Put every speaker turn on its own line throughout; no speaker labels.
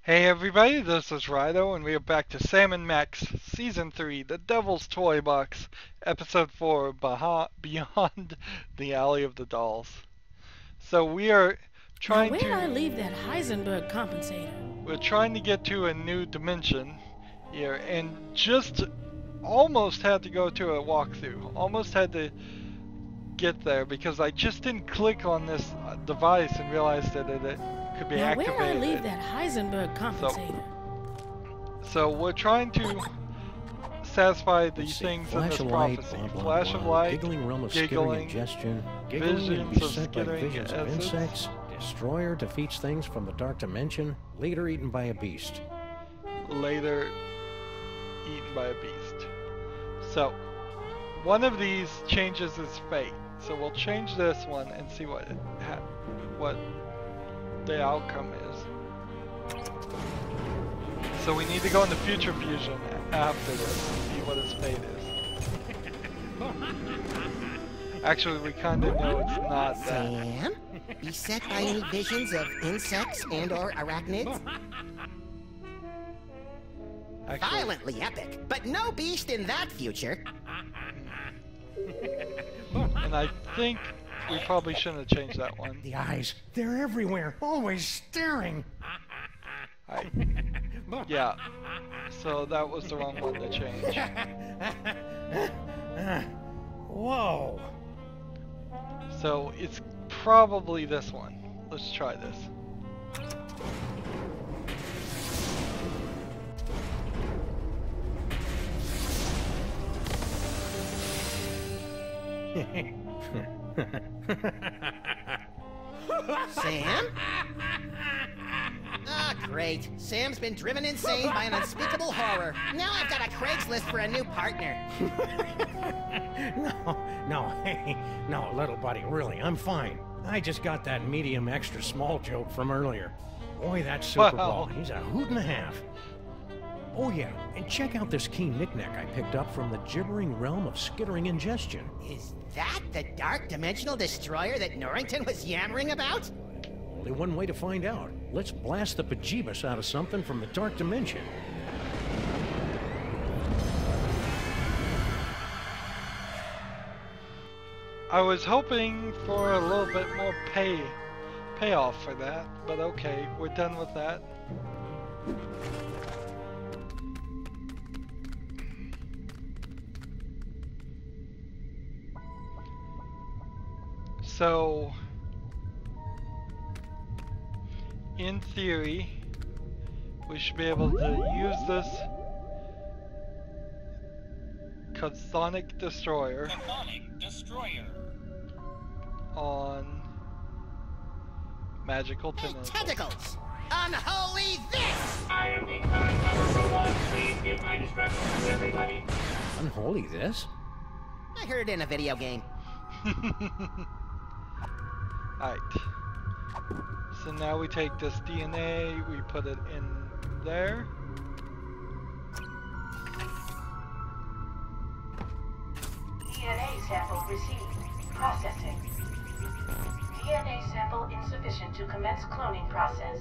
Hey everybody, this is Rydo, and we are back to Sam and Max, Season 3, The Devil's Toy Box, Episode 4, Beyond the Alley of the Dolls. So we are trying
where'd I leave that Heisenberg compensator?
We're trying to get to a new dimension here, and just almost had to go to a walkthrough. Almost had to get there because I just didn't click on this device and realized that it could be activated.
Where'd I leave that Heisenberg compensator?
So we're trying to satisfy the things in this prophecy. Flash of light,
giggling realm of
giggling,
ingestion,
visions of skittering
visions of insects, destroyer defeats things from the dark dimension, later eaten by a beast.
Later eaten by a beast. So, one of these changes its fate. So we'll change this one and see what the outcome is. So we need to go into future fusion after this and see what its fate is. Actually, we kind of know it's not that.
Sam? Beset by any visions of insects and/or arachnids?
Actually,
Violently epic, but no beast in that future.
and I think we probably shouldn't have changed that one.
The eyes, they're everywhere, always staring.
Yeah, so that was the wrong one to change.
Whoa.
So it's probably this one. Let's try this.
Sam? Ah, great. Sam's been driven insane by an unspeakable horror. Now I've got a Craigslist for a new partner.
No, little buddy, really, I'm fine. I just got that medium extra small joke from earlier. Boy, that Super Bowl, he's a hoot and a half. Oh yeah, and check out this key knickknack I picked up from the gibbering realm of skittering ingestion.
Is that the dark dimensional destroyer that Norrington was yammering about?
Only one way to find out. Let's blast the bejeebus out of something from the dark dimension.
I was hoping for a little bit more payoff for that, but okay, we're done with that. So, in theory, we should be able to use this chthonic destroyer on magical tentacles.
Tentacles! Unholy this!
I am the current number 1. Please give my instructions, everybody.
Unholy this?
I heard it in a video game.
Alright. So now we take this DNA, we put it in there.
DNA sample received. Processing. DNA sample insufficient to commence cloning process.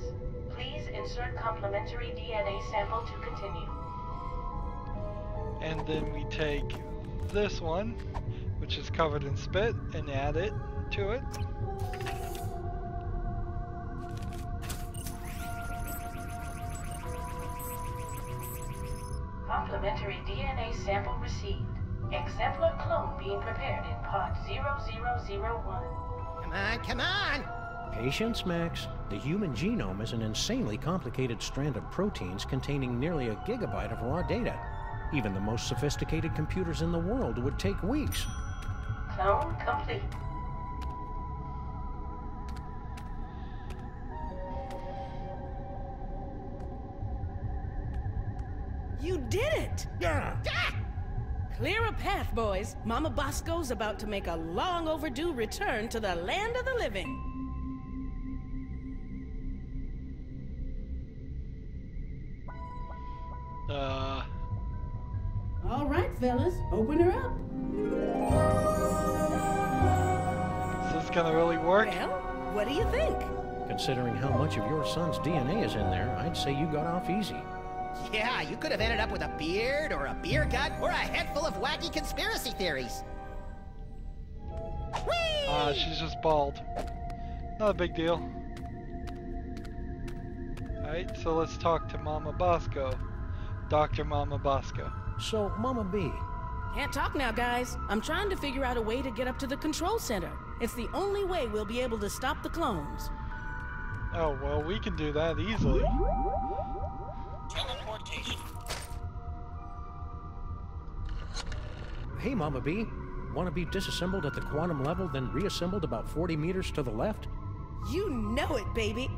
Please insert complementary DNA sample to continue.
And then we take this one, which is covered in spit, and add it to it.
Complementary DNA sample received. Exemplar clone being prepared in pod 0001.
Come on!
Patience, Max. The human genome is an insanely complicated strand of proteins containing nearly a gigabyte of raw data. Even the most sophisticated computers in the world would take weeks.
Clone complete.
You did it!
Yeah.
Clear a path, boys. Mama Bosco's about to make a long overdue return to the land of the living. All right, fellas, open her up.
Is this gonna really work?
Well, what do you think?
considering how much of your son's DNA is in there, I'd say you got off easy.
Yeah, you could have ended up with a beard, or a beer gut, or a head full of wacky conspiracy theories. Whee!
She's just bald. Not a big deal. Alright, so let's talk to Mama Bosco. Dr. Mama Bosco.
So, Mama B.
Can't talk now, guys. I'm trying to figure out a way to get up to the control center. It's the only way we'll be able to stop the clones.
Oh, well, we can do that easily.
Teleportation.
Hey, Mama B. Want to be disassembled at the quantum level, then reassembled about 40 meters to the left?
You know it, baby.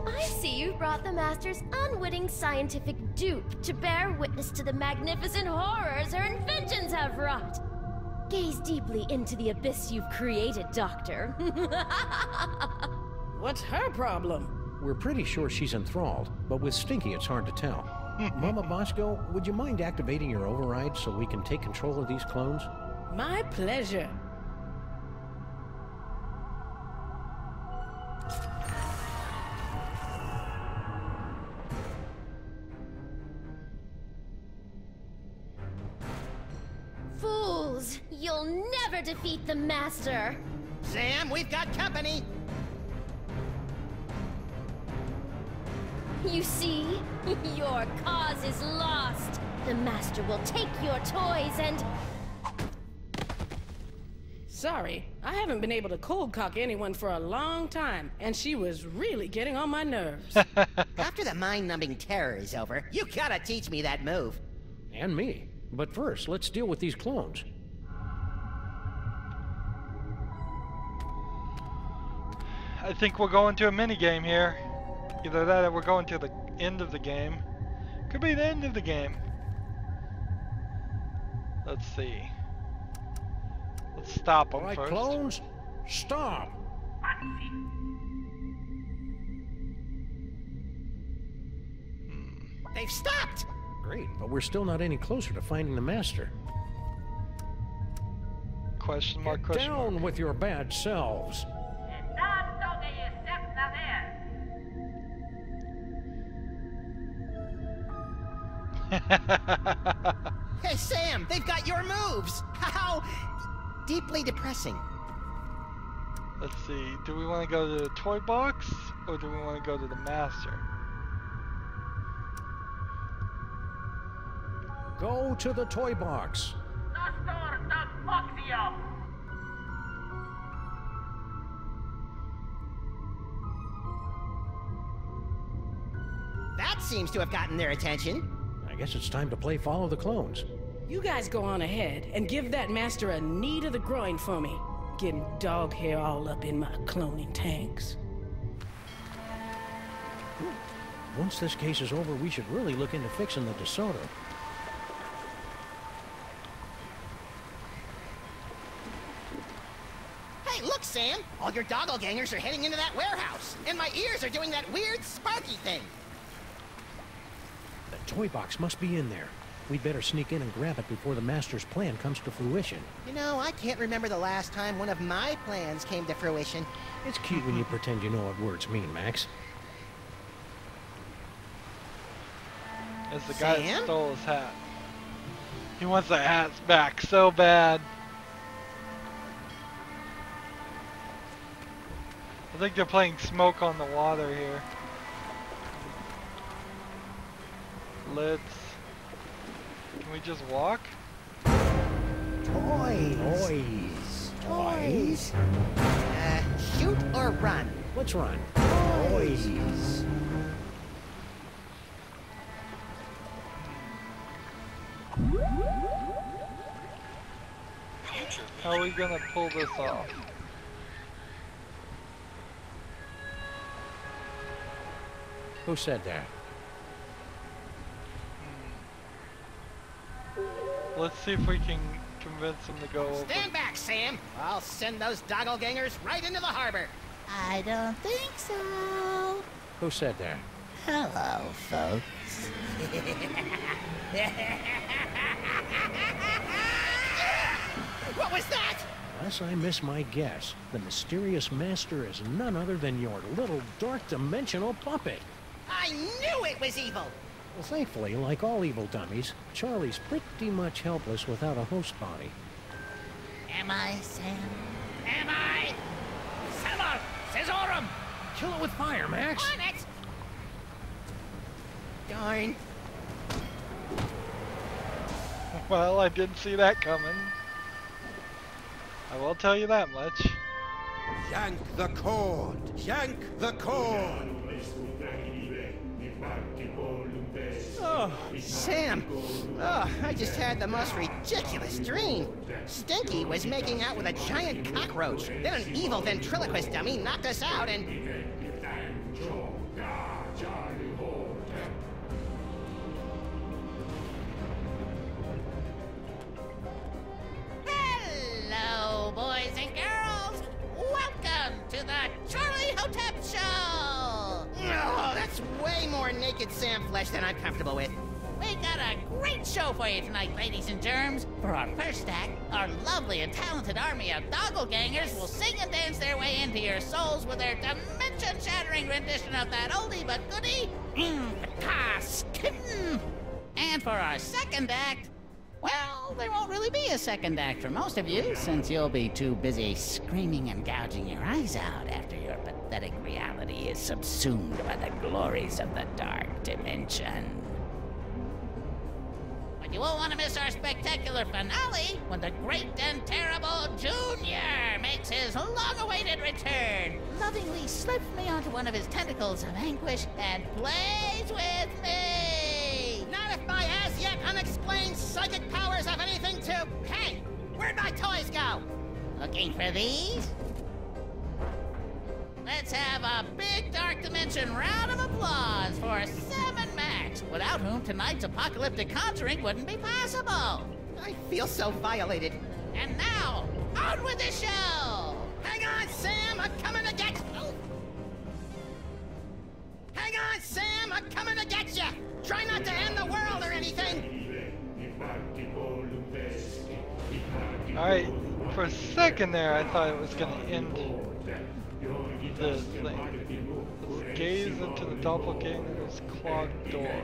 I see you brought the Master's unwitting scientific dupe to bear witness to the magnificent horrors her inventions have wrought. Gaze deeply into the abyss you've created, Doctor.
What's her problem?
We're pretty sure she's enthralled, but with Stinky it's hard to tell. Mama Bosco, would you mind activating your override so we can take control of these clones?
My pleasure.
Fools! You'll never defeat the Master!
Sam, we've got company!
You see? Your cause is lost! The Master will take your toys and...
Sorry, I haven't been able to cold cock anyone for a long time, and she was really getting on my nerves.
After the mind-numbing terror is over, you gotta teach me that move.
And me. But first, let's deal with these clones.
I think we're going to a minigame here. Either that or we're going to the end of the game. Could be the end of the game. Let's see. Let's stop them
All right,
first.
clones, stop!
They've stopped!
Great, but we're still not any closer to finding the Master.
Question mark,
Get
question
down
mark.
with your bad selves.
Hey, Sam, they've got your moves! How deeply depressing.
Let's see. Do we want to go to the toy box or do we want to go to the Master?
Go to the toy box.
That seems to have gotten their attention.
I guess it's time to play Follow the Clones.
You guys go on ahead and give that Master a knee to the groin for me. Getting dog hair all up in my cloning tanks.
Once this case is over, we should really look into fixing the DeSoto.
Hey, look, Sam! All your doppelgangers are heading into that warehouse, and my ears are doing that weird sparky thing.
The toy box must be in there. We'd better sneak in and grab it before the Master's plan comes to fruition.
You know, I can't remember the last time one of my plans came to fruition.
It's cute when you pretend you know what words mean, Max.
It's the guy that
Sam?
stole his hat. He wants the hat back so bad. I think they're playing Smoke on the Water here. Let's... Can we just walk?
Toys. Toys. Shoot or run?
Let's run.
Toys.
How are we gonna pull this off?
Who said that?
Let's see if we can convince them to go over.
Stand back, Sam. I'll send those doppelgangers right into the harbor.
I don't think so.
Who said that?
Hello, folks. What was that?
Unless I miss my guess, the mysterious master is none other than your little dark dimensional puppet.
I knew it was evil!
Well, thankfully, like all evil dummies, Charlie's pretty much helpless without a host body.
Am I, Sam? Am I? Sama! Scissorum!
Kill it with fire, Max!
On it! Darn.
Well, I didn't see that coming. I will tell you that much.
Yank the cord! Yank the cord!
Oh, Sam. Oh, I just had the most ridiculous dream. Stinky was making out with a giant cockroach. Then an evil ventriloquist dummy knocked us out and... Hello, boys and girls. Welcome to the Charlie Hotep Show. Oh, that's way more naked Sam flesh than I'm comfortable with. We got a great show for you tonight, ladies and germs. For our first act, our lovely and talented army of doppelgangers will sing and dance their way into your souls with their dimension-shattering rendition of that oldie but goodie, Kitten. And for our second act, well, there won't really be a second act for most of you, since you'll be too busy screaming and gouging your eyes out after your pathetic reality is subsumed by the glories of the dark dimension. But you won't want to miss our spectacular finale when the great and terrible Junior makes his long-awaited return, lovingly slips me onto one of his tentacles of anguish and plays with me! Not if my as-yet unexplained psychic powers have anything to... Hey! Where'd my toys go? Looking for these? Let's have a big Dark Dimension round of applause for Sam and Max, without whom tonight's apocalyptic conjuring wouldn't be possible. I feel so violated. And now, on with the show! Hang on, Sam! I'm coming to get... Oh. Hang on, Sam! I'm coming to get you! Try not to end the world or anything!
Alright, for a second there I thought it was going to end the thing. Let's gaze into the doppelganger's clogged door.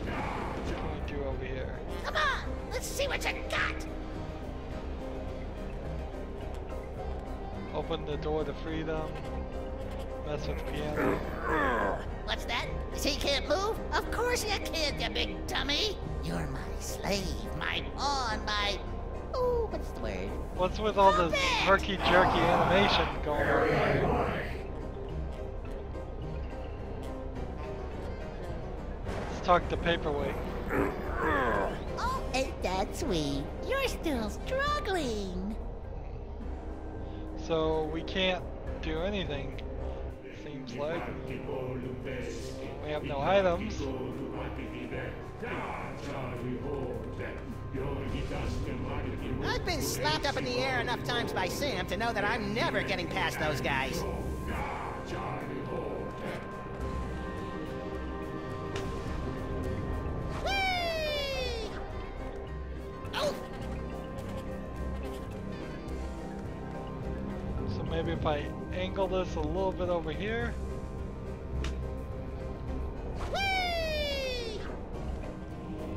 What can we do over here?
Come on! Let's see what you got!
Open the door to freedom. Mess with the piano.
What's that? He can't move? Of course you can't, you big dummy! You're my slave, my pawn, my... Oh, what's the word?
What's with all this herky-jerky animation going on here? Let's talk to Paperweight.
Oh, ain't that sweet? You're still struggling.
So we can't do anything, seems like. We have no items.
I've been slapped up in the air enough times by Sam to know that I'm never getting past those guys. Whee! Oh!
So maybe if I angle this a little bit over here.
Whee!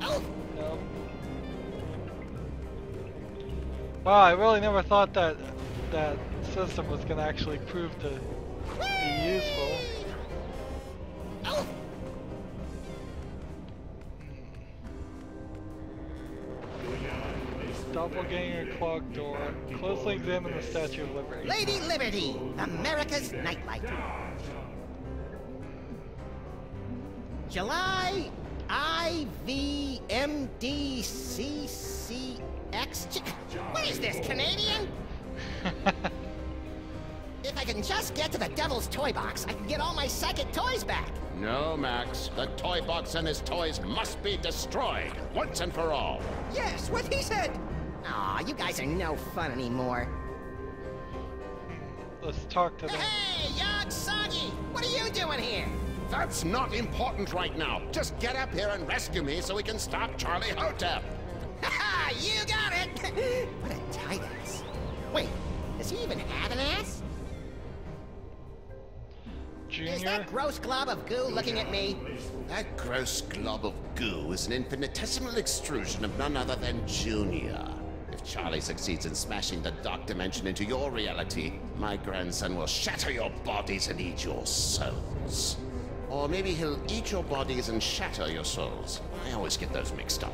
Oh!
No. Wow, I really never thought that that system was going to actually prove to be useful.
Oh!
Doppelganger clogged door. Closely examine the Statue of Liberty.
Lady Liberty, America's nightlight. July IVMDCCX. What is this, Canadian? If I can just get to the Devil's Toy Box, I can get all my psychic toys back.
No, Max. The toy box and his toys must be destroyed, once and for all.
Yes, what he said. Aw, you guys are no fun anymore.
Let's talk to them.
Hey, young Soggy! What are you doing here?
That's not important right now. Just get up here and rescue me so we can stop Charlie Hotep.
Ha! You got it! What a tight ass. Wait, does he even have an ass?
Junior?
Is that gross glob of goo looking at me?
That gross glob of goo is an infinitesimal extrusion of none other than Junior. If Charlie succeeds in smashing the dark dimension into your reality, my grandson will shatter your bodies and eat your souls. Or maybe he'll eat your bodies and shatter your souls. I always get those mixed up.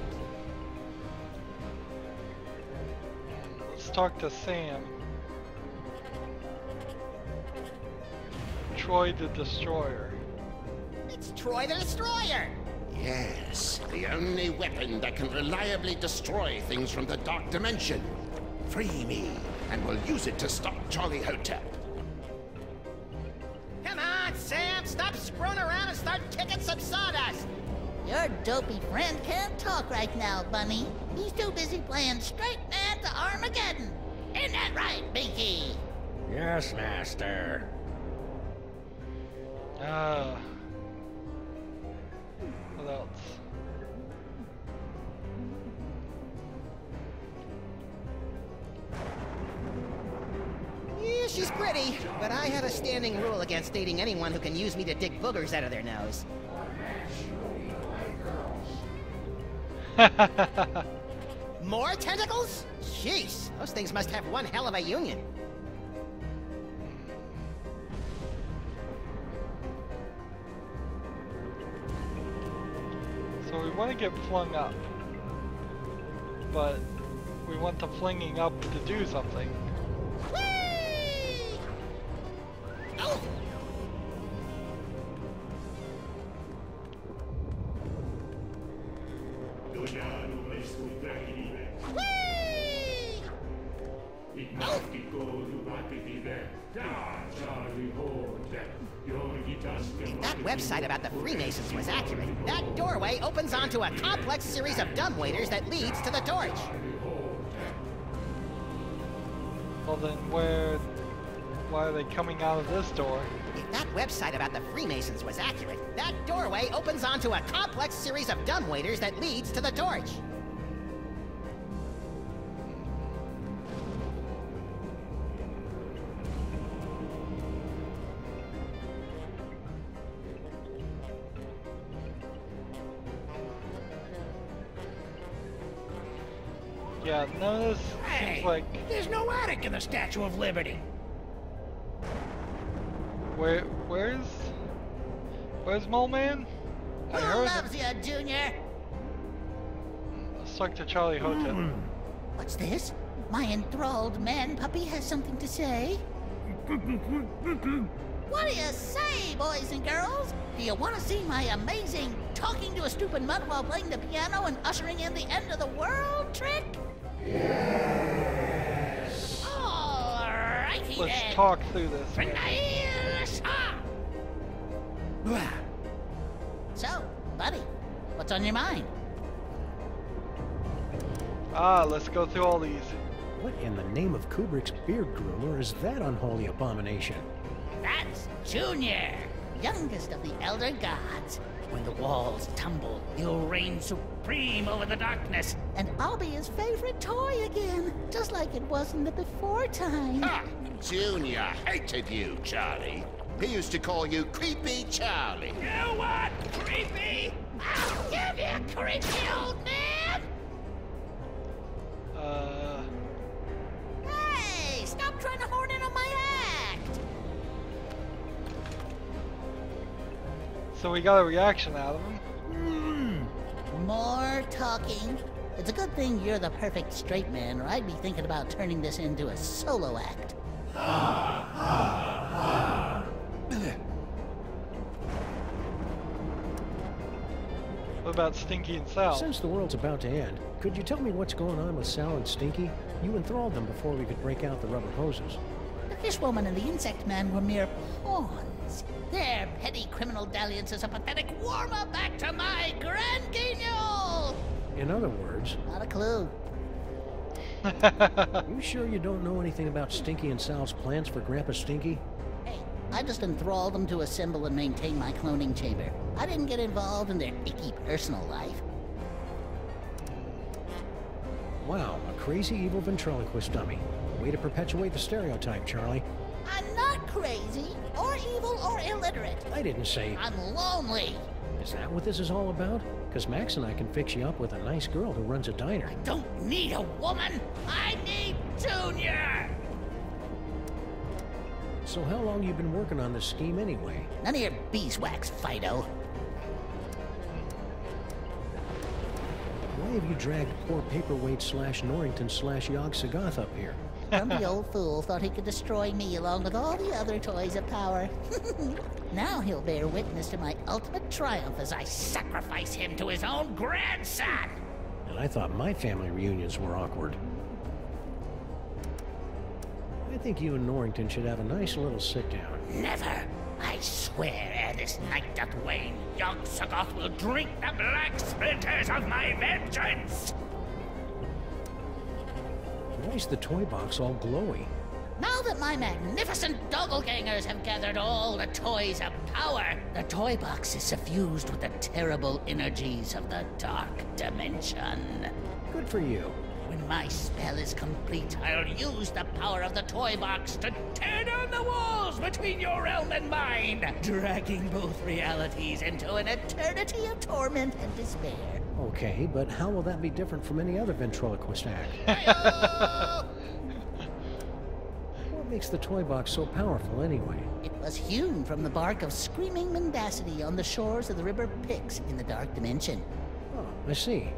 Let's talk to Sam. Troy the Destroyer.
It's Troy the Destroyer!
Yes, the only weapon that can reliably destroy things from the dark dimension. Free me, and we'll use it to stop Charlie Hotep.
Come on, Sam! Stop screwing around and start kicking some sawdust!
Your dopey friend can't talk right now, Bunny. He's too busy playing straight man to Armageddon. Isn't that right, Binky?
Yes, Master.
What else?
Yeah, she's pretty, but I have a standing rule against dating anyone who can use me to dig boogers out of their nose. More tentacles? Jeez, those things must have one hell of a union.
So we want to get flung up, but we want the flinging up to do something.
Whee! Oh! If that website about the Freemasons was accurate, that doorway opens onto a complex series of dumbwaiters that leads to the torch.
Well then why are they coming out of this door?
If that website about the Freemasons was accurate, that doorway opens onto a complex series of dumbwaiters that leads to the torch.
Yeah, none of this seems like...
There's no attic in the Statue of Liberty.
Where's Mole Man?
Who loves you, Junior?
Let's talk to Charlie Hotep.
What's this? My enthralled man puppy has something to say. What do you say, boys and girls? Do you want to see my amazing talking to a stupid mutt while playing the piano and ushering in the end of the world trick? Yes. All righty then.
Let's talk through this.
So, buddy, what's on your mind?
Let's go through all these.
What in the name of Kubrick's beard groomer is that unholy abomination?
That's Junior, youngest of the Elder Gods. When the walls tumble, he'll reign supreme over the darkness, and I'll be his favorite toy again, just like it was in the before time.
Ha! Junior hated you, Charlie. He used to call you Creepy Charlie.
You what? Creepy? I'll give you, creepy old man! Hey, stop trying to horn in on my act!
So we got a reaction out of him.
More talking. It's a good thing you're the perfect straight man, or I'd be thinking about turning this into a solo act.
What about Stinky and Sal?
Since the world's about to end, could you tell me what's going on with Sal and Stinky? You enthralled them before we could break out the rubber hoses.
The fishwoman and the insect man were mere pawns. Their petty criminal dalliance is a pathetic warm-up back to my grand guignol!
In other words...
Not a clue.
You sure you don't know anything about Stinky and Sal's plans for Grandpa Stinky?
Hey, I just enthralled them to assemble and maintain my cloning chamber. I didn't get involved in their icky personal life.
Wow, a crazy evil ventriloquist dummy. Way to perpetuate the stereotype, Charlie.
I'm not crazy, or evil, or illiterate.
I didn't say...
I'm lonely.
Is that what this is all about? Because Max and I can fix you up with a nice girl who runs a diner.
I don't need a woman. I need Junior.
So how long you been working on this scheme anyway?
None of your beeswax, Fido.
Why have you dragged poor paperweight / Norrington / Yogg Sagoth up here?
The old fool thought he could destroy me along with all the other toys of power. Now he'll bear witness to my ultimate triumph as I sacrifice him to his own grandson.
And I thought my family reunions were awkward. I think you and Norrington should have a nice little sit-down.
Never. I swear, ere this night doth wane, Yogg Sagoth will drink the black splinters of my vengeance!
Why's the toy box all glowy?
Now that my magnificent doppelgangers have gathered all the toys of power, the toy box is suffused with the terrible energies of the dark dimension.
Good for you.
When my spell is complete, I'll use the power of the toy box to tear down the walls between your realm and mine, dragging both realities into an eternity of torment and despair.
Okay, but how will that be different from any other ventriloquist act? What makes the toy box so powerful anyway?
It was hewn from the bark of screaming mendacity on the shores of the river Pyx in the dark dimension.
Oh, I see.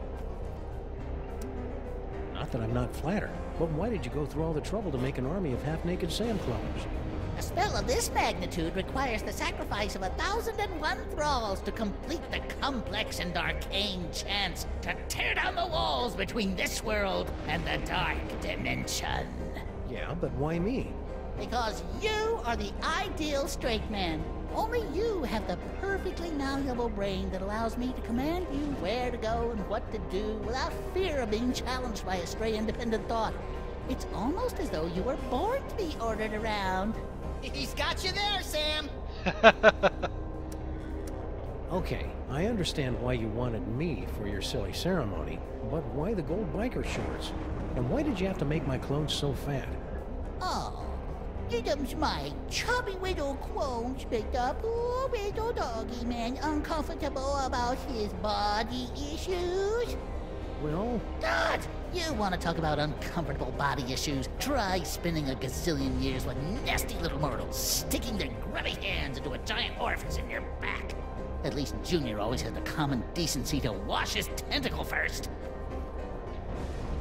Not that I'm not flattered, but why did you go through all the trouble to make an army of half-naked Sam clones?
A spell of this magnitude requires the sacrifice of 1,001 thralls to complete the complex and arcane chants to tear down the walls between this world and the dark dimension.
Yeah, but why me?
Because you are the ideal straight man. Only you have the perfectly malleable brain that allows me to command you where to go and what to do without fear of being challenged by a stray independent thought. It's almost as though you were born to be ordered around.
He's got you there, Sam.
Okay, I understand why you wanted me for your silly ceremony, but why the gold biker shorts? And why did you have to make my clones so fat?
Oh, Didum's my chubby little clones make the poor little doggy man uncomfortable about his body issues.
Well...
God! You want to talk about uncomfortable body issues? Try spending a gazillion years with nasty little mortals sticking their grubby hands into a giant orifice in your back. At least Junior always had the common decency to wash his tentacle first.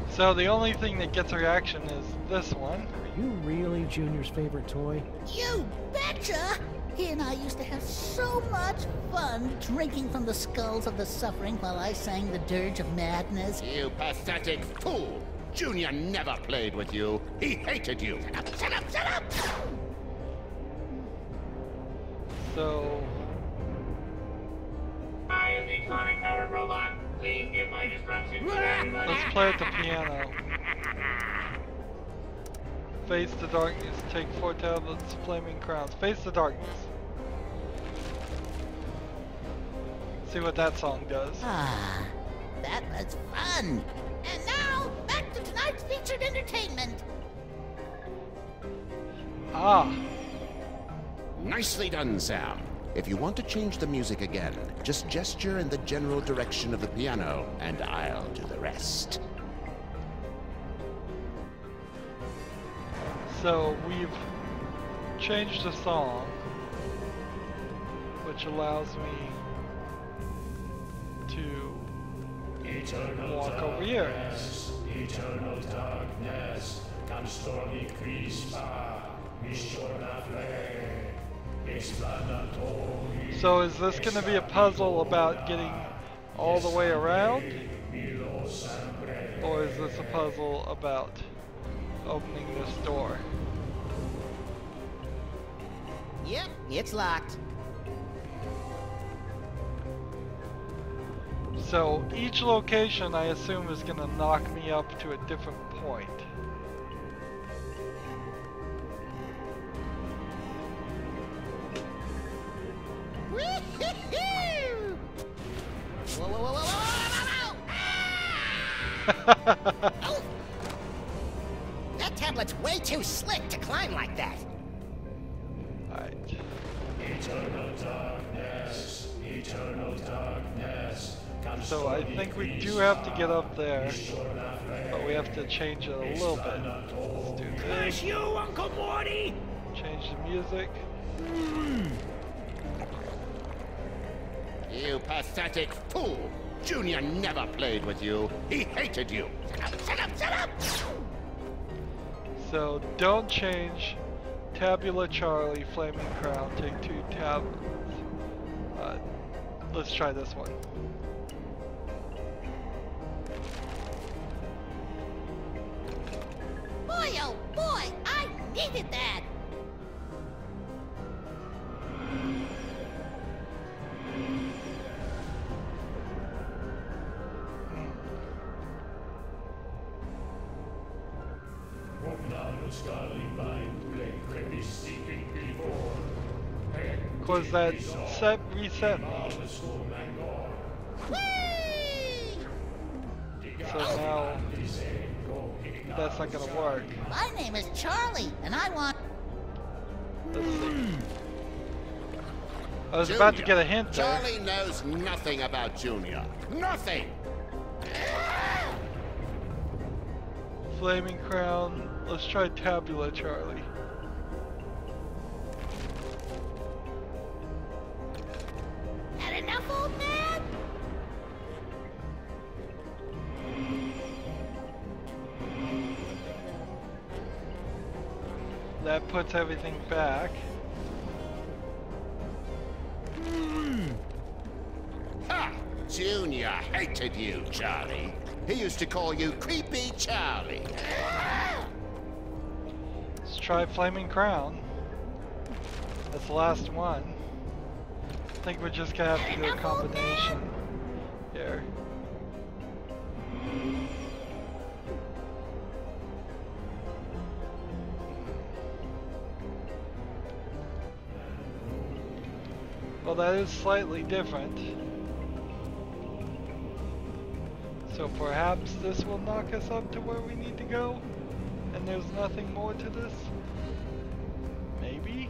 So the only thing that gets a reaction is this one.
Are you really Junior's favorite toy?
You betcha! He and I used to have so much fun drinking from the skulls of the suffering while I sang the dirge of madness.
You pathetic fool! Junior never played with you. He hated you.
Shut up, shut up, shut up!
So...
I am the sonic-powered robot. Please give my instructions to everybody.
let's play at the piano. Face the darkness. Take 4 tablets, flaming crowns. Face the darkness. See what that song does.
Ah, that was fun. And now, back to tonight's featured entertainment.
Ah.
Nicely done, Sam. If you want to change the music again, just gesture in the general direction of the piano, and I'll do the rest.
So we've changed the song, which allows me to walk over here.
Eternal darkness, can stormy crispa, mistorna flare, explanatory.
So is this going to be a puzzle about getting all the way around? Or is this a puzzle about opening this door?
Yep, it's locked.
So each location, I assume, is going to knock me up to a different point.
Woo-hoo-hoo! Whoa, whoa, whoa, whoa, whoa, whoa, whoa, whoa! Oh! That tablet's way too slick to climb like that.
Alright.
Eternal darkness, eternal darkness.
So I think we do have to get up there, but we have to change it a little bit. Let's do this.
You, Uncle Morty!
Change the music.
You pathetic fool! Junior never played with you. He hated you.
Shut up, shut up, shut up!
So don't change Tabula Charlie, Flaming Crown, take 2 tab. Let's try this one.
Boy, oh boy, I needed that!
Cause that reset me.
Whee!
So now that's not gonna work.
My name is Charlie, and I want...
Let's see. I was about to get a hint there.
Charlie knows nothing about Junior. Nothing!
Flaming Crown. Let's try Tabula Charlie.
Had enough, old man?
That puts everything back.
Ha! Junior hated you, Charlie. He used to call you Creepy Charlie.
Let's try Flaming Crown. That's the last one. I think we're just gonna have to do a combination here. Well, that is slightly different. So perhaps this will knock us up to where we need to go? And there's nothing more to this? Maybe?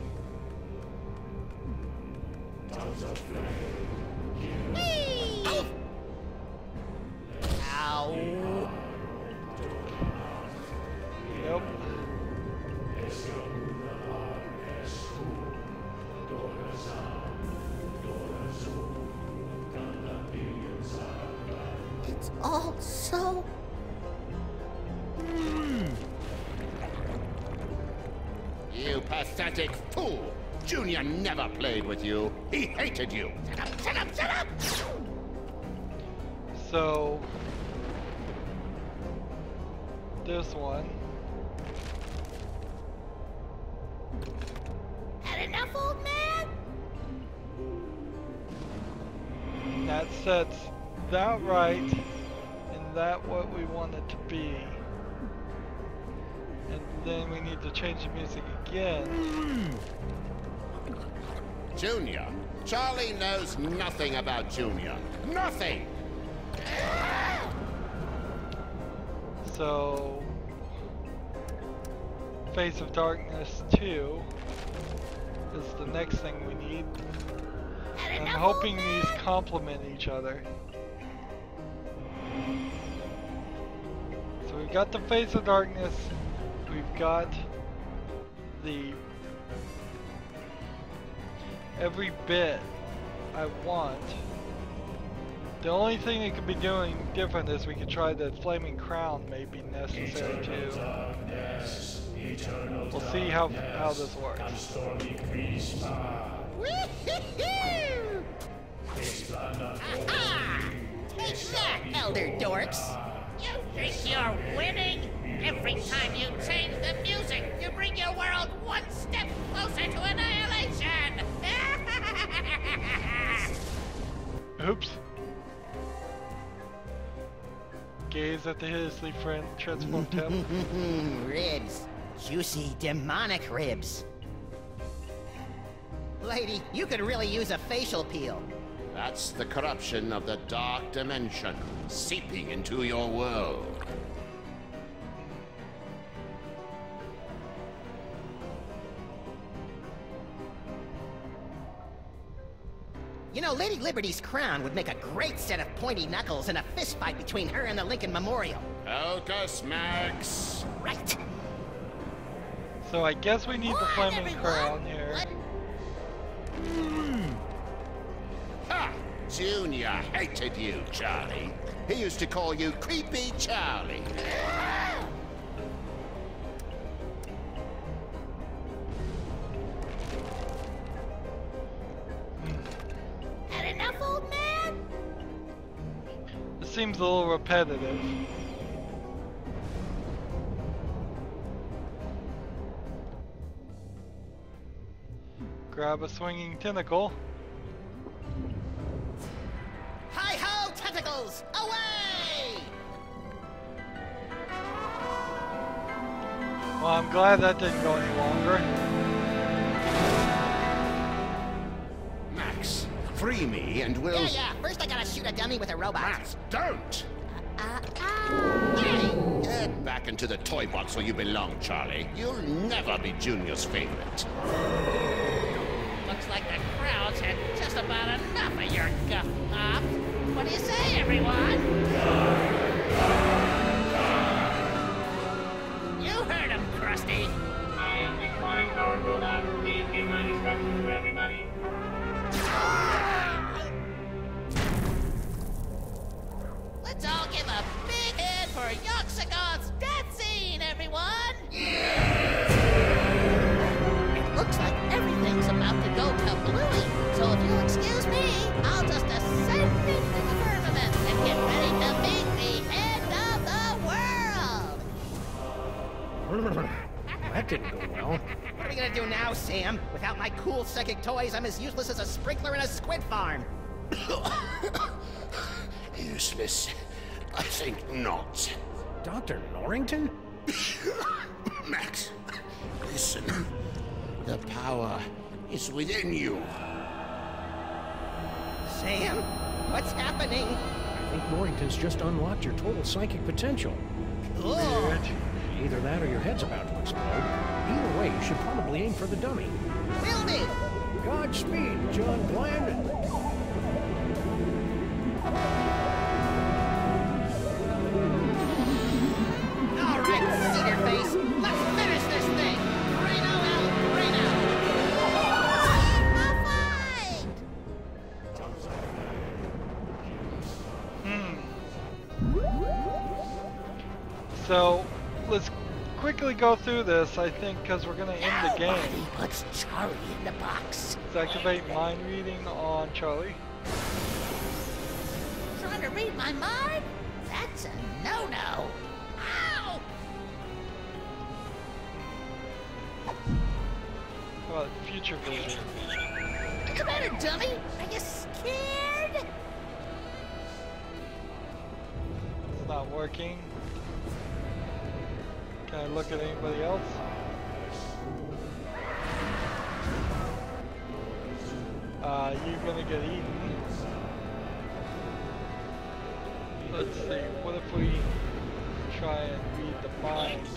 Whee! Oh. Ow!
Yep.
It's all so...
You pathetic fool! Junior never played with you. He hated you.
Shut up, shut up, shut up!
So this one.
Had enough, old man?
That sets that right and that what we want it to be. And then we need to change the music again.
Junior. Charlie knows nothing about Junior. Nothing!
So Face of Darkness 2 is the next thing we need. I'm hoping these complement each other. So we've got the Face of Darkness, we've got the every bit I want. The only thing it could be doing different is we could try the Flaming Crown may be necessary too. We'll see how this works.
Woo-hoo-hoo! Aha! Take that, elder dorks!
You think you're winning? Every time you change the music, you bring your world one step closer to annihilation!
Oops. Gaze at the hideously transformed temple.
Ribs. Juicy, demonic ribs. Lady, you could really use a facial peel.
That's the corruption of the dark dimension seeping into your world.
You know, Lady Liberty's crown would make a great set of pointy knuckles in a fist fight between her and the Lincoln Memorial.
Focus, Max.
Right.
So I guess we need the flaming crown here.
Ha! Junior hated you, Charlie. He used to call you Creepy Charlie.
Had enough, old man?
It seems a little repetitive. Grab a swinging tentacle.
Hi-ho, tentacles! Away!
Well, I'm glad that didn't go any longer.
Max, free me and we'll...
Yeah. First I gotta shoot a dummy with a robot.
Max, don't!
Hey!
Get back into the toy box where you belong, Charlie. You'll never be Junior's favorite.
Looks like the crowd's had just about enough of your guff up. What do you say, everyone? You heard him, Krusty.
I am declining our rollout. Please give my instructions to everybody.
Let's all give a big hand for Yoxagon's death scene, everyone! It looks like everything's about to go kablooey, so if you'll excuse me, I'll just ascend into the firmament and get ready to meet the end of the world!
That didn't go well.
What are we gonna do now, Sam? Without my cool psychic toys, I'm as useless as a sprinkler in a squid farm.
Useless? I think not.
Dr. Norrington?
Max, listen. The power is within you.
Sam? What's happening?
I think Norrington's just unlocked your total psychic potential.
Cool.
Either that or your head's about to explode. Either way, you should probably aim for the dummy.
Will do.
Godspeed, John Bland.
All right, cedar face. Let's finish this thing. Rydo out, Rydo.
So, let's quickly go through this, I think, because we're going to end the game.
Nobody puts Charlie in the box.
Let's activate mind reading on Charlie.
Trying to read my mind? That's a no-no. Ow!
How about future vision?
What's the matter, dummy? Are you scared?
It's not working. Can I look at anybody else? You're gonna get eaten. Let's see, what if we try and read the mind?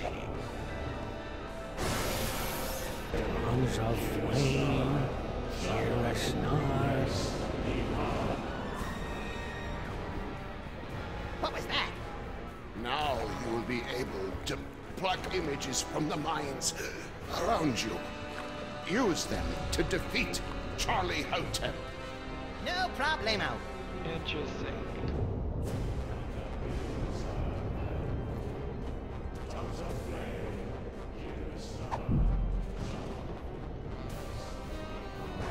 Tongues of flame, hear us not.
What was that?
Now you will be able to pluck images from the minds around you. Use them to defeat Charlie Hotep.
No problemo.
Interesting.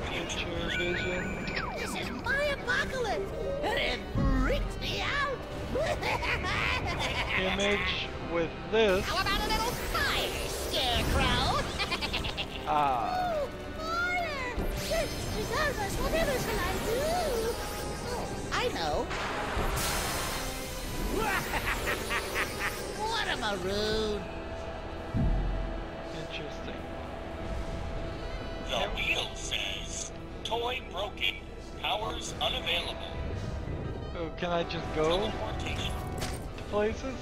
Future vision.
This is my apocalypse, and it freaks me out.
Image with this.
How about a little fire, Scarecrow?
Ah.
Fire! Preserve us, whatever shall I do? Oh, I know. What a maroon!
Interesting.
The wheel says
Toy broken. Powers unavailable.
Oh, can I just go
Teleportation.
to places?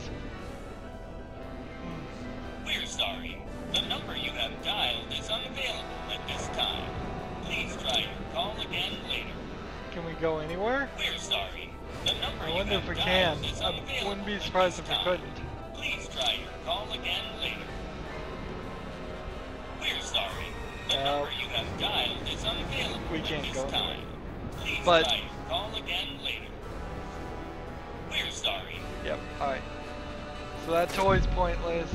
We're sorry. The number you have dialed is unavailable at this time. Please try your call again later.
Can we go anywhere?
We're sorry. The number
I wonder
you
if
have
we can.
dialed is
I
unavailable
wouldn't be
at
surprised
this
if we
time.
couldn't.
Please try your call again later. We're sorry. The number you have dialed is unavailable
we
at
can't
this
go
time. Please
But-
try your call again later. We're sorry.
Yep, alright. So that toy's pointless.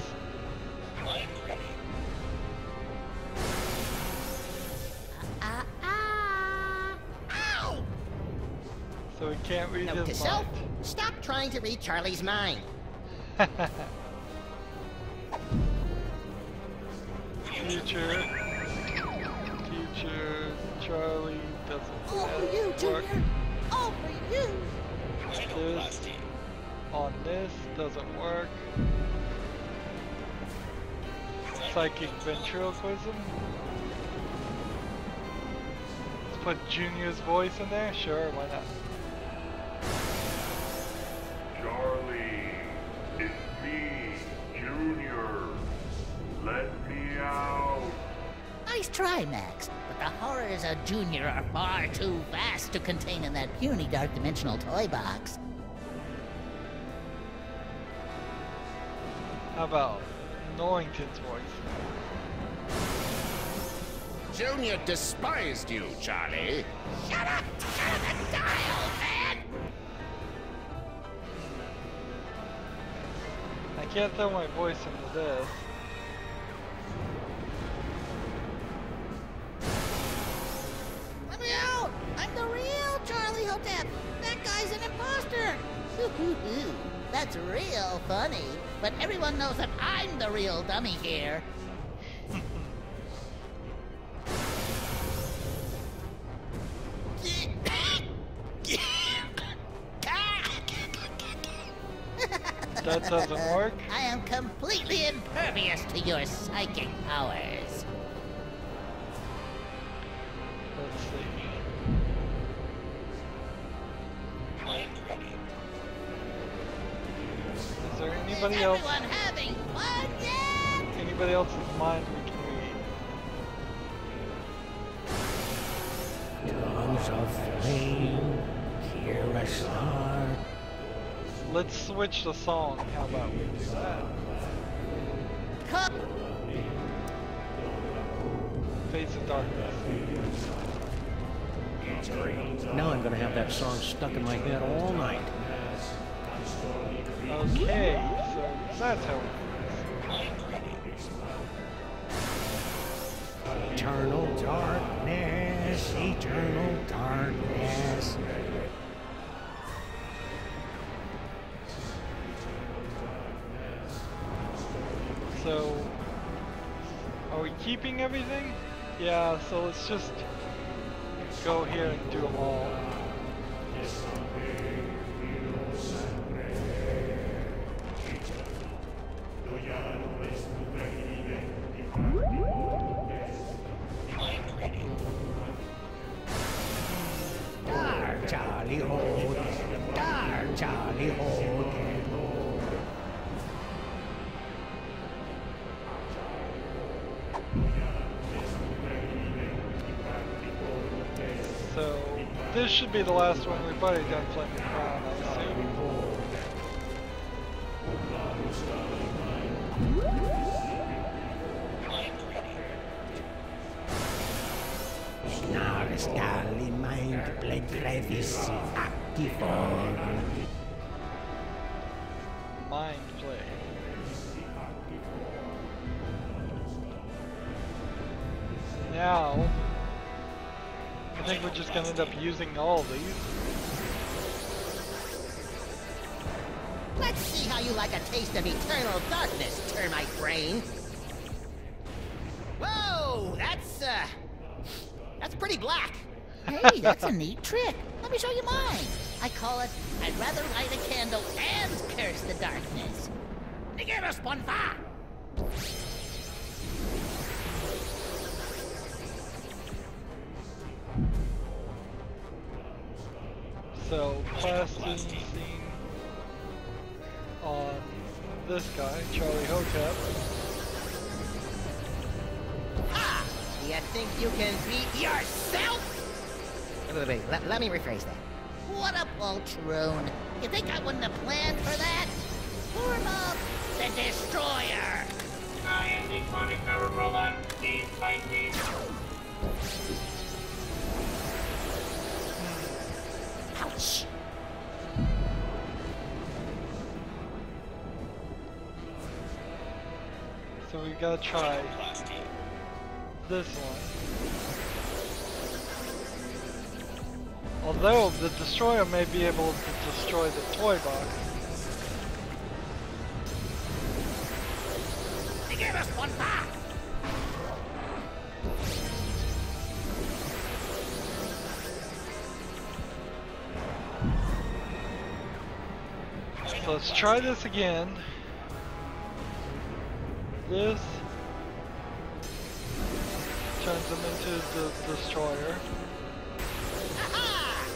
Line 3.
Ow!
So we can't read
Note to
his
self,
mind.
stop trying to read Charlie's mind.
Future. Charlie doesn't
All for you,
work.
Junior. All for you.
This on this doesn't work. Psychic ventriloquism. Let's put Junior's voice in there. Sure, why not?
Charlie, it's me, Junior. Let me out.
Nice try, Max. But the horrors of Junior are far too vast to contain in that puny dark dimensional toy box.
How about Norrington's voice?
Junior despised you, Charlie.
Shut up! Turn the dial, man!
I can't throw my voice into this.
Let me out! I'm the real Charlie Hotep! That guy's an imposter! Hoo-hoo-hoo. That's real funny. But everyone knows that I'm the real dummy here.
That doesn't work.
I am completely impervious to your psychic powers.
Let's see.
Line 3.
Is there anybody
Is
else?
everyone having fun yet?
Anybody else's mind we can read?
Tongues of flame, hear a star.
Let's switch the song. How about we do that? Face of Darkness.
Now I'm gonna have that song stuck in my head all night.
Okay, so that's how it
Eternal darkness, eternal darkness.
So, are we keeping everything? Yeah, so let's just go here and do them all.
Dar Charlie Hogan, Dar Charlie Hogan.
So, this should be the last one. We've already done Flaming Crown, I assume.
Snarstally mind blade crevice actiform.
Mind play. Now, I think we're just gonna end up using all of these.
Let's see how you like a taste of eternal darkness, termite brain. Whoa, that's pretty black.
Hey, that's a neat trick. Let me show you mine. I call it, I'd rather light a candle and curse the darkness. Nigeros Bonfa!
So, plasticine on this guy, Charlie Hotep.
Ah! You think you can beat yourself? Wait, let me rephrase that.
What a poltroon. You think I wouldn't have planned for that? Form up the Destroyer!
I am the chronic power robot. Please fight me.
Ouch!
So we gotta try this one. Although the destroyer may be able to destroy the toy box.
Give us one back!
So let's try this again. This turns him into the destroyer.
Aha!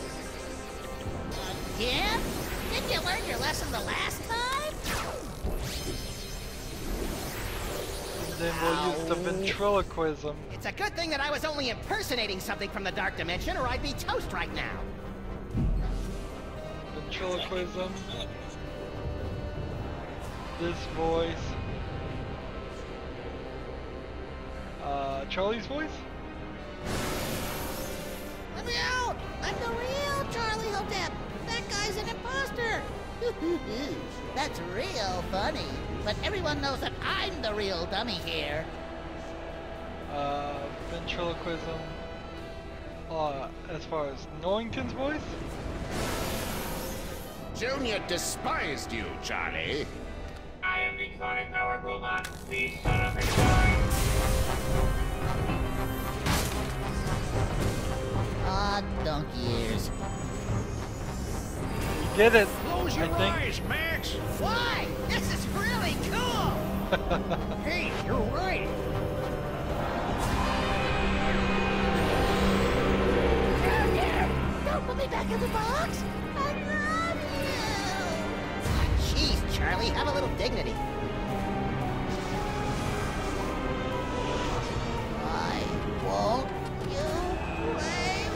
Again? Didn't you learn your lesson the last time?
And then we'll use the ventriloquism.
It's a good thing that I was only impersonating something from the dark dimension, or I'd be toast right now.
Ventriloquism. This voice. Charlie's voice?
Let me out! I'm the real Charlie Hotep! That guy's an imposter! That's real funny. But everyone knows that I'm the real dummy here.
Ventriloquism. As far as Norrington's voice?
Junior despised you, Charlie.
I am the chronic power robot. Please shut up and die.
Ah, donkey ears.
You get it,
Close your
I think.
eyes, Max!
Why? This is really cool!
Hey, you're right!
Don't put me back in the box! I love you!
Jeez, Charlie, have a little dignity.
Why won't you play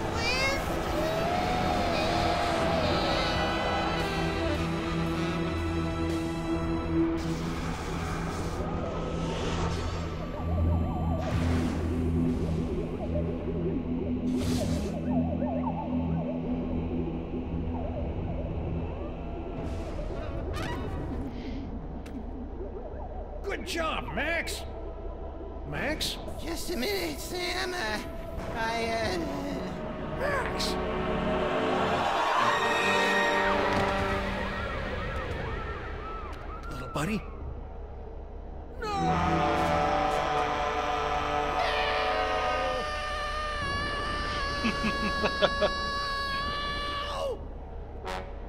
Good job, Max! Max?
Just a minute, Sam.
Max! Little buddy?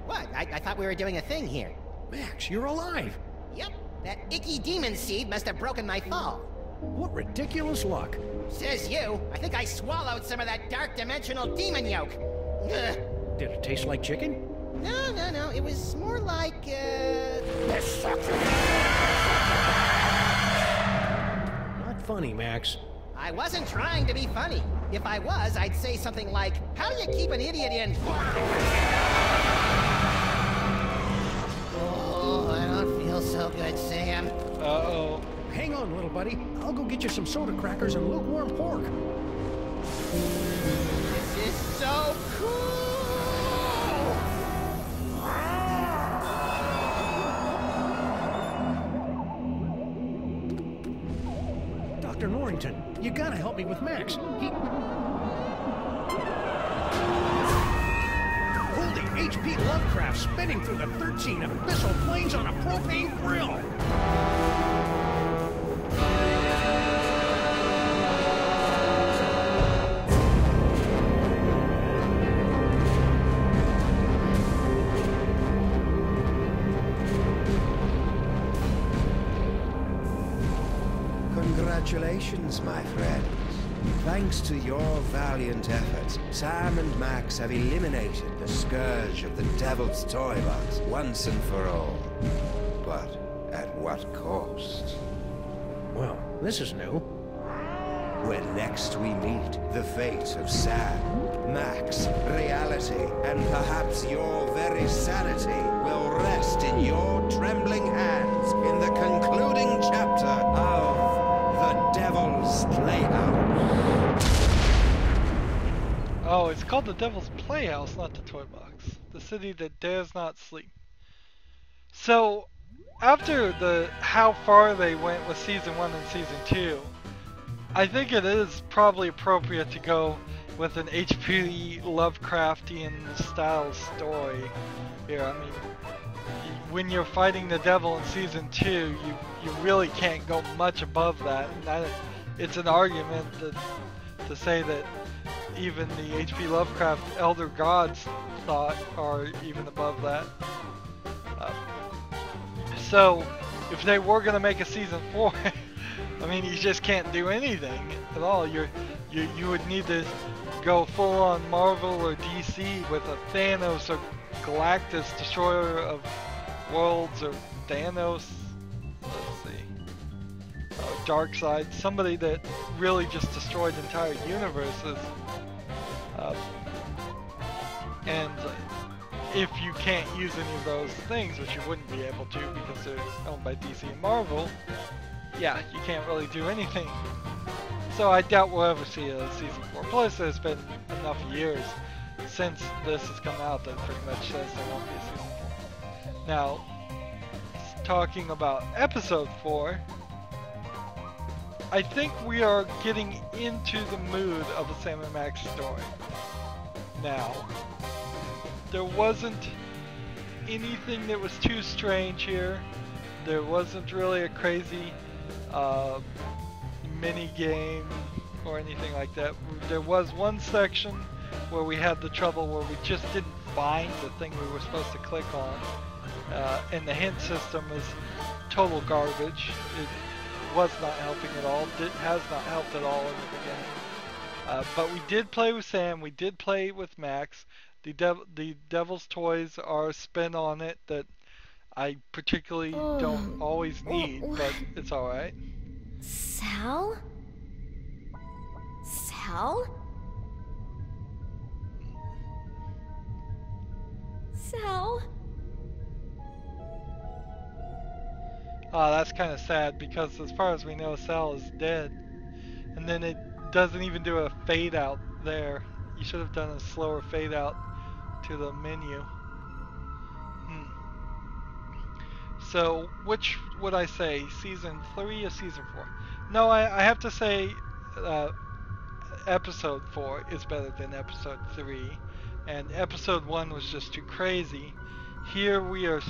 What? I thought we were doing a thing here.
Max, you're alive!
Yep, that icky demon seed must have broken my fall.
What ridiculous luck!
Says you. I think I swallowed some of that dark dimensional demon yolk. Ugh.
Did it taste like chicken?
No. It was more like,
This sucks! Not funny, Max.
I wasn't trying to be funny. If I was, I'd say something like, how do you keep an idiot in? Oh, I don't feel so good, Sam.
Uh-oh.
Hang on, little buddy. I'll go get you some soda crackers and lukewarm pork.
This is so cool!
Dr. Norrington, you gotta help me with Max. Holding H.P. Lovecraft spinning through the 13 abyssal planes on a propane grill.
Congratulations, my friends. Thanks to your valiant efforts, Sam and Max have eliminated the scourge of the Devil's Toy Box once and for all. But at what cost?
Well, this is new.
When next we meet, the fate of Sam, Max, reality, and perhaps your very sanity will rest in your trembling hands in the concluding chapter of The Devil's Playhouse.
Oh, it's called The Devil's Playhouse, not the Toy Box. The city that dares not sleep. So, after how far they went with Season 1 and Season 2, I think it is probably appropriate to go with an H.P. Lovecraftian style story here. I mean, when you're fighting the devil in Season 2, you really can't go much above that. And it's an argument to say that even the H.P. Lovecraft Elder Gods thought are even above that. So, if they were going to make a Season 4, I mean, you just can't do anything at all. You would need to go full on Marvel or DC with a Thanos or Galactus, destroyer of worlds, or Thanos. Let's see, Darkseid, somebody that really just destroyed entire universes. And if you can't use any of those things, which you wouldn't be able to because they're owned by DC and Marvel, yeah, you can't really do anything. So I doubt we'll ever see a Season 4. Plus, there's been enough years since this has come out that it pretty much says there won't be a Season 4. Now, talking about Episode 4, I think we are getting into the mood of a Sam and Max story. Now, there wasn't anything that was too strange here. There wasn't really a crazy mini game or anything like that. There was one section where we had the trouble where we just didn't find the thing we were supposed to click on, and the hint system is total garbage. It was not helping at all. It has not helped at all in the beginning. But we did play with Sam. We did play with Max. The Devil's Toys are a spin on it that I particularly don't always need, but it's alright.
Sal? Sal? Sal?
Ah, that's kind of sad because as far as we know, Sal is dead. And then it doesn't even do a fade out there. You should have done a slower fade out to the menu. So, which would I say? Season 3 or Season 4? No, I have to say Episode 4 is better than Episode 3. And Episode 1 was just too crazy. Here we are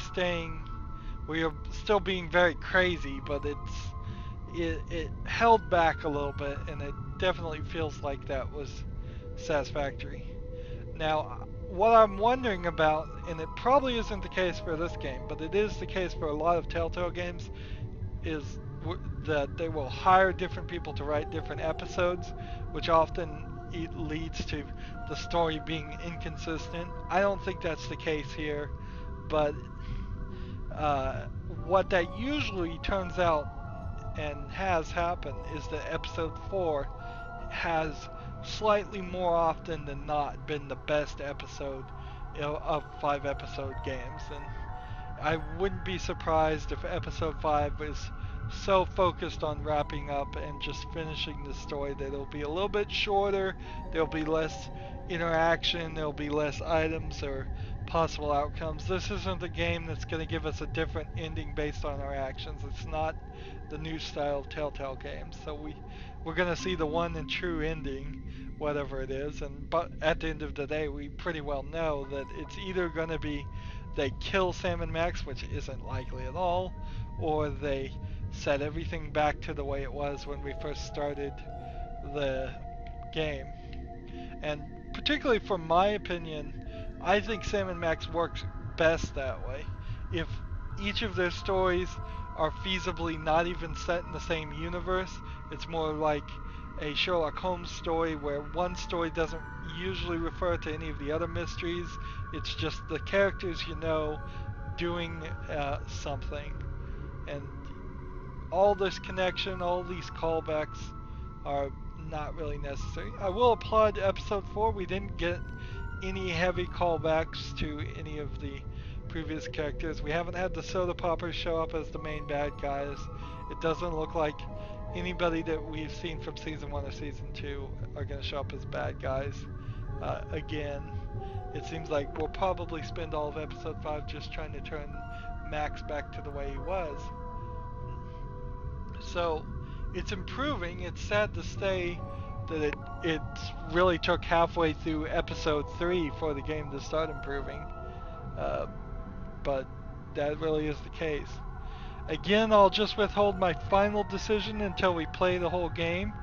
still being very crazy, but it held back a little bit, and it definitely feels like that was satisfactory. Now, what I'm wondering about, and it probably isn't the case for this game, but it is the case for a lot of Telltale games, is that they will hire different people to write different episodes, which often leads to the story being inconsistent. I don't think that's the case here, but what that usually turns out and has happened is that Episode 4 has slightly more often than not been the best episode of 5 episode games, and I wouldn't be surprised if Episode 5 is so focused on wrapping up and just finishing the story that it'll be a little bit shorter, there'll be less interaction, there'll be less items or possible outcomes. This isn't a game that's going to give us a different ending based on our actions. It's not the new style of Telltale games, so we're going to see the one and true ending, whatever it is, but at the end of the day we pretty well know that it's either going to be they kill Sam and Max, which isn't likely at all, or they set everything back to the way it was when we first started the game. And particularly from my opinion, I think Sam and Max works best that way. If each of their stories are feasibly not even set in the same universe, it's more like a Sherlock Holmes story where one story doesn't usually refer to any of the other mysteries. It's just the characters you know doing something. And all this connection, all these callbacks are not really necessary. I will applaud episode 4. We didn't get any heavy callbacks to any of the previous characters. We haven't had the soda poppers show up as the main bad guys. It doesn't look like anybody that we've seen from season 1 or season 2 are going to show up as bad guys again. It seems like we'll probably spend all of episode 5 just trying to turn Max back to the way he was. So it's improving. It's sad to say that it really took halfway through episode 3 for the game to start improving, but that really is the case. Again, I'll just withhold my final decision until we play the whole game.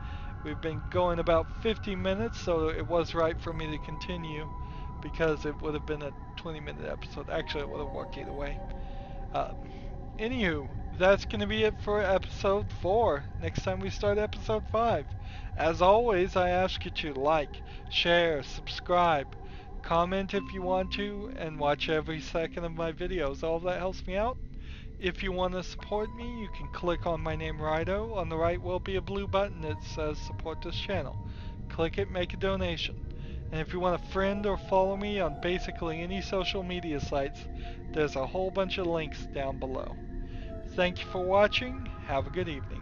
We've been going about 50 minutes, so it was right for me to continue, because it would have been a 20-minute episode. Actually, it would have worked either way. Anywho, that's going to be it for episode 4. Next time we start episode 5. As always, I ask you to like, share, subscribe, comment if you want to, and watch every second of my videos. All of that helps me out. If you want to support me, you can click on my name, Rydo. On the right will be a blue button that says support this channel. Click it, make a donation. And if you want to friend or follow me on basically any social media sites, there's a whole bunch of links down below. Thank you for watching. Have a good evening.